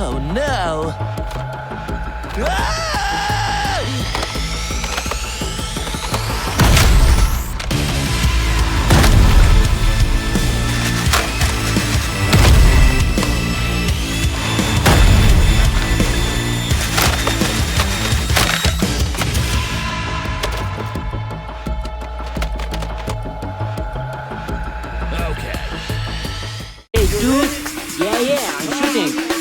Oh no! Ah! Hey, dude. Yeah, I'm shooting.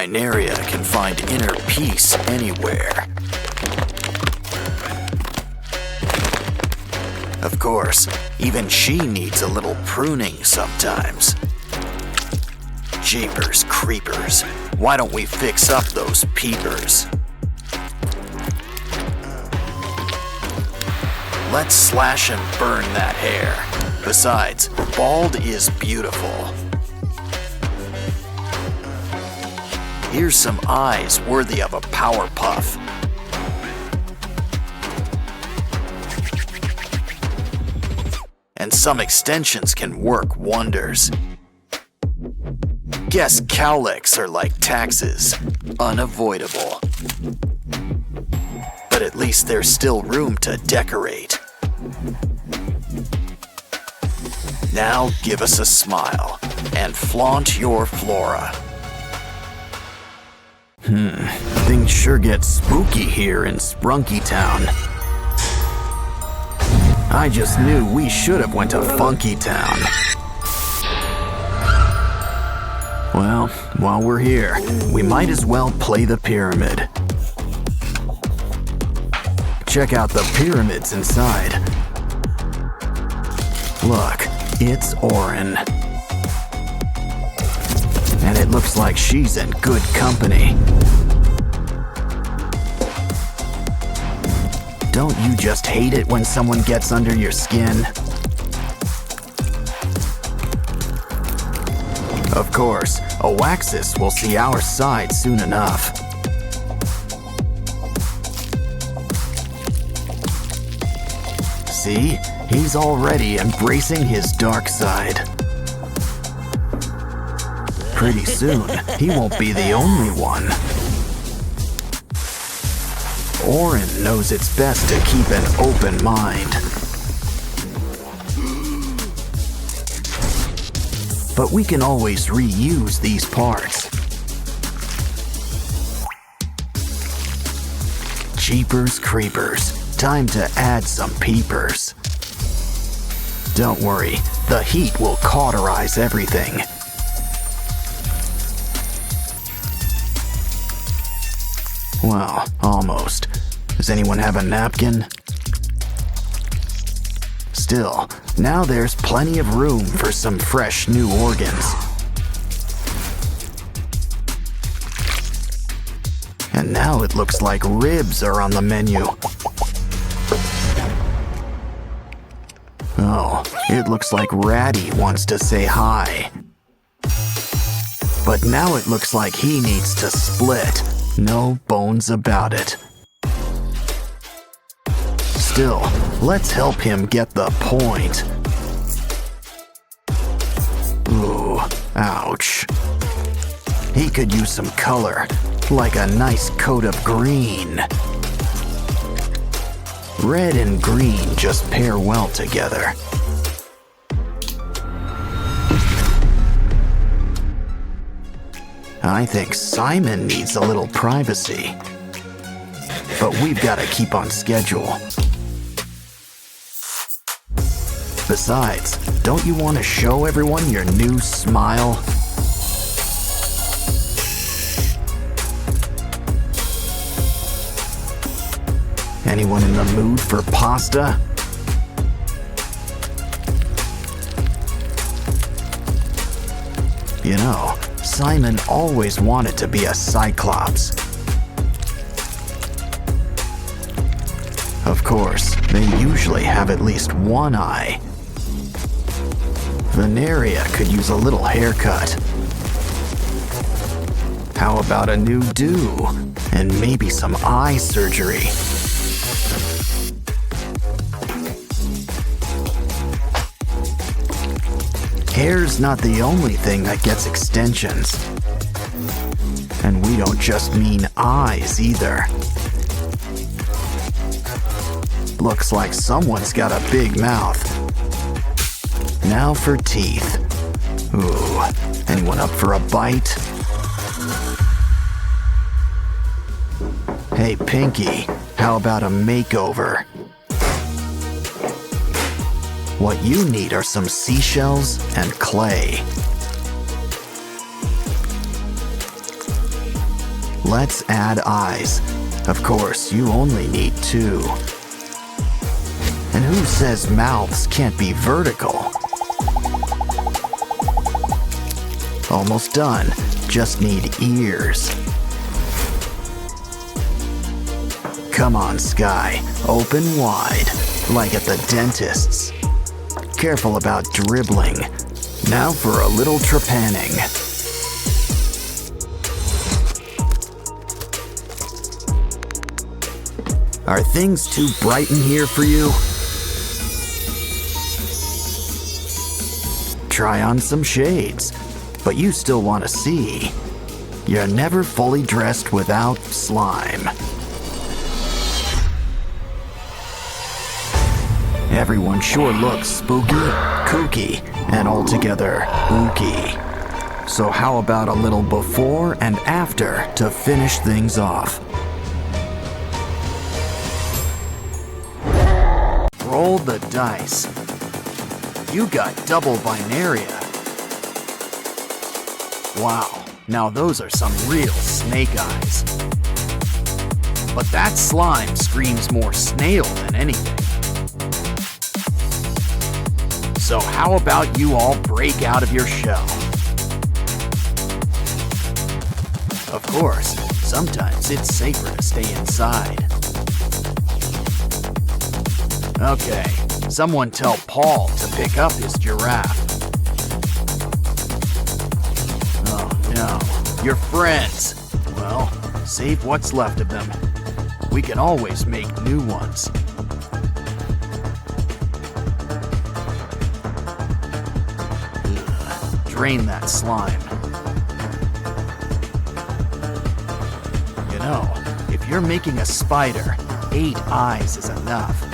why Neria can find inner peace anywhere. Of course, even she needs a little pruning sometimes. Jeepers creepers, why don't we fix up those peepers? Let's slash and burn that hair. Besides, bald is beautiful. Here's some eyes worthy of a power puff. And some extensions can work wonders. Guess cowlicks are like taxes, unavoidable. But at least there's still room to decorate. Now give us a smile and flaunt your flora. Things sure get spooky here in Spunky Town. I just knew we should have went to Funky Town. Well, while we're here, we might as well play the pyramid. Check out the pyramids inside. Look, it's Orin. And it looks like she's in good company. Don't you just hate it when someone gets under your skin? Of course, Oaxis will see our side soon enough. See? He's already embracing his dark side. Pretty soon, he won't be the only one. Orin knows it's best to keep an open mind. But we can always reuse these parts. Jeepers creepers, time to add some peepers. Don't worry, the heat will cauterize everything. Well, almost. Does anyone have a napkin? Still, now there's plenty of room for some fresh new organs. And now it looks like ribs are on the menu. Oh, it looks like Ratty wants to say hi. But now it looks like he needs to split. No bones about it. Still, let's help him get the point. Ooh, ouch. He could use some color, like a nice coat of green. Red and green just pair well together. I think Simon needs a little privacy. But we've got to keep on schedule. Besides, don't you want to show everyone your new smile? Anyone in the mood for pasta? You know, Simon always wanted to be a Cyclops. Of course, they usually have at least one eye. Veneria could use a little haircut. How about a new do? And maybe some eye surgery. Hair's not the only thing that gets extensions. And we don't just mean eyes either. Looks like someone's got a big mouth. Now for teeth. Ooh, anyone up for a bite? Hey Pinky, how about a makeover? What you need are some seashells and clay. let's add eyes. Of course, you only need 2. And who says mouths can't be vertical? Almost done. Just need ears. Come on, Sky. Open wide, like at the dentist's. Careful about dribbling. Now for a little trepanning. Are things too bright in here for you? Try on some shades, but you still want to see. You're never fully dressed without slime. Everyone sure looks spooky, kooky, and altogether ooky. So how about a little before and after to finish things off? Roll the dice. You got double binaria. Wow, now those are some real snake eyes. But that slime screams more snail than anything. So how about you all break out of your shell? Of course, sometimes it's safer to stay inside. Okay, someone tell Paul to pick up his giraffe. Oh no, your friends. Well, save what's left of them. We can always make new ones. Ugh, drain that slime. You know, if you're making a spider, 8 eyes is enough.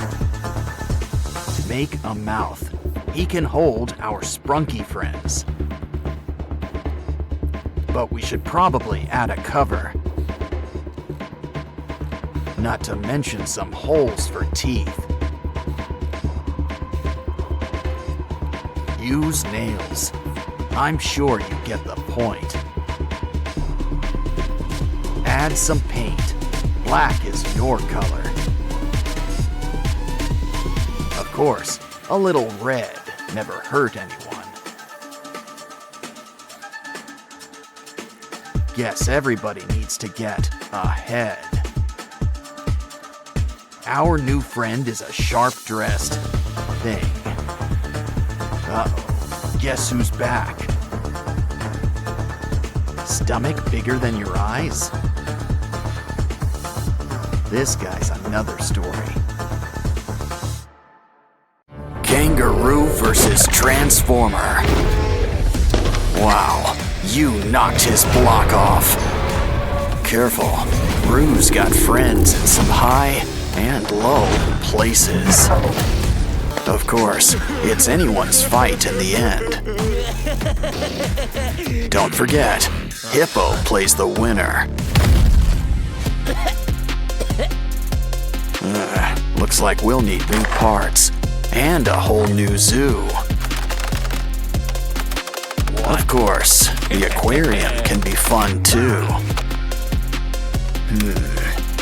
Make a mouth. He can hold our Spunky friends. But we should probably add a cover. Not to mention some holes for teeth. Use nails. I'm sure you get the point. Add some paint. Black is your color. Of course, a little red never hurt anyone. Guess everybody needs to get a head. Our new friend is a sharp-dressed thing. Uh-oh, guess who's back? Stomach bigger than your eyes? This guy's another story. Kangaroo versus Transformer. Wow, you knocked his block off. Careful, Roo's got friends in some high and low places. Of course, it's anyone's fight in the end. Don't forget, Hippo plays the winner. Looks like we'll need new parts. And a whole new zoo. Of course, the aquarium can be fun too.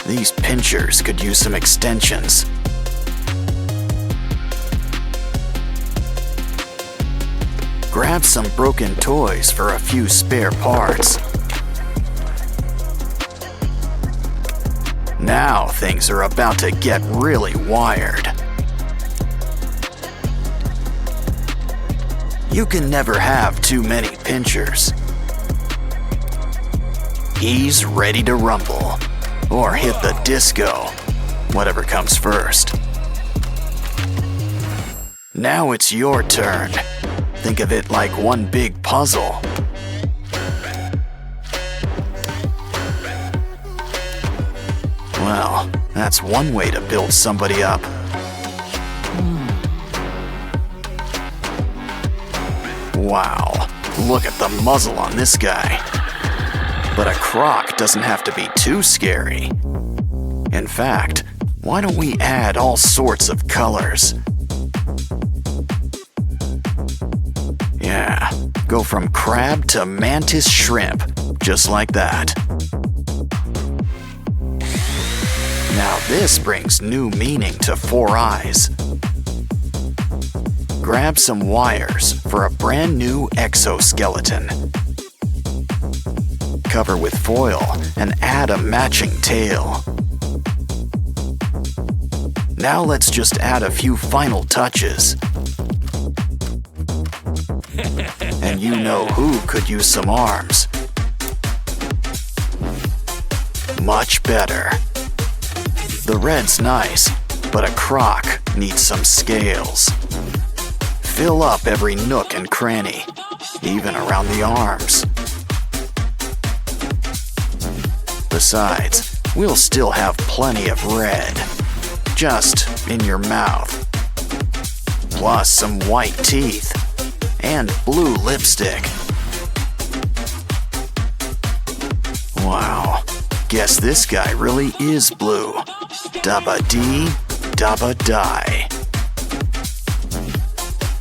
These pinchers could use some extensions. Grab some broken toys for a few spare parts. Now things are about to get really wired. You can never have too many pinchers. He's ready to rumble, or hit the disco, whatever comes first. Now it's your turn. Think of it like one big puzzle. Well, that's one way to build somebody up. Wow, look at the muzzle on this guy. But a croc doesn't have to be too scary. In fact, why don't we add all sorts of colors? Yeah, go from crab to mantis shrimp, just like that. This brings new meaning to 4 eyes. Grab some wires for a brand new exoskeleton. Cover with foil and add a matching tail. Now let's just add a few final touches. And you know who could use some arms. Much better. The red's nice, but a croc needs some scales. Fill up every nook and cranny, even around the arms. Besides, we'll still have plenty of red, just in your mouth. Plus some white teeth and blue lipstick. Wow, guess this guy really is blue. Dabba dee, dabba die.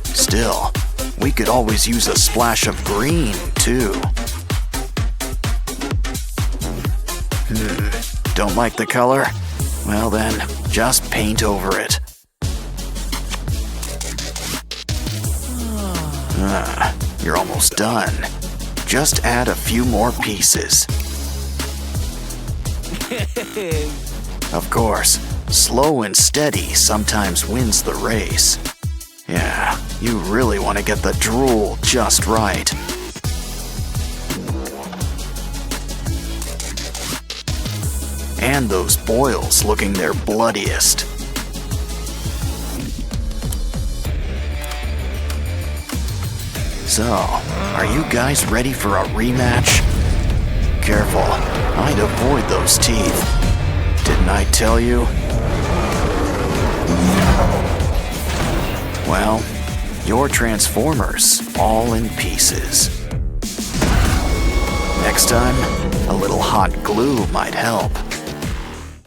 Still, we could always use a splash of green, too. Don't like the color? Well then, just paint over it. You're almost done. Just add a few more pieces. Of course, slow and steady sometimes wins the race. Yeah, you really want to get the drool just right. And those boils looking their bloodiest. So, are you guys ready for a rematch? Careful, I'd avoid those teeth. Didn't I tell you? Well, your Transformers all in pieces. Next time, a little hot glue might help.